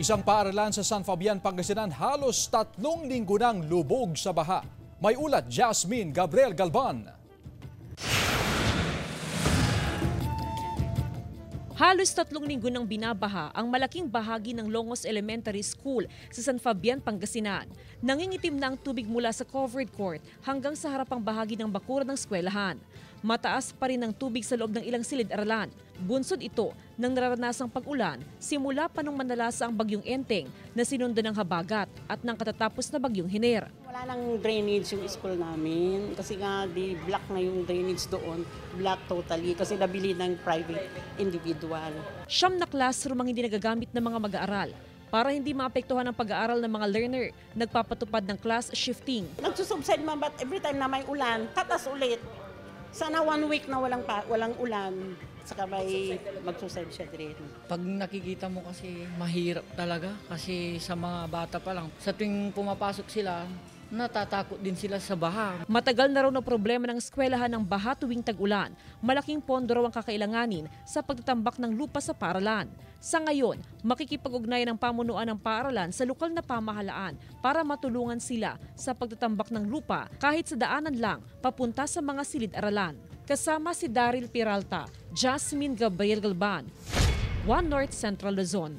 Isang paaralan sa San Fabian, Pangasinan halos 3 linggo nang lubog sa baha. May ulat Jasmine Gabriel Galban. Halos 3 linggo nang binabaha ang malaking bahagi ng Longos Elementary School sa San Fabian, Pangasinan. Nangingitim na ang tubig mula sa covered court hanggang sa harapang bahagi ng bakuran ng eskwelahan. Mataas pa rin ang tubig sa loob ng ilang silid-aralan. Bunsod ito ng nararanasang pag-ulan simula pa nung manalasa ang bagyong Enteng na sinundan ng habagat at ng katatapos na bagyong Hiner. Wala nang drainage yung school namin kasi nga block na yung drainage doon. Block totally kasi nabili ng private individual. 9 na classroom ang hindi nagagamit ng mga mag-aaral. Para hindi maapektuhan ang pag-aaral ng mga learner, nagpapatupad ng class shifting. Nagsusubside man but every time na may ulan, tatas ulit. Sana 1 week na walang ulan, saka may magsusubside siya din. Pag nakikita mo kasi mahirap talaga kasi sa mga bata pa lang. Sa tuwing pumapasok sila, natatakot din sila sa baha. Matagal na raw na problema ng eskwelahan ng baha tuwing tag-ulan. Malaking pondo raw ang kakailanganin sa pagtatambak ng lupa sa paaralan. Sa ngayon, makikipag-ugnayan ng pamunuan ng paaralan sa lokal na pamahalaan para matulungan sila sa pagtatambak ng lupa kahit sa daanan lang papunta sa mga silid-aralan. Kasama si Daryl Peralta, Jasmine Gabriel Galban, One North Central Luzon.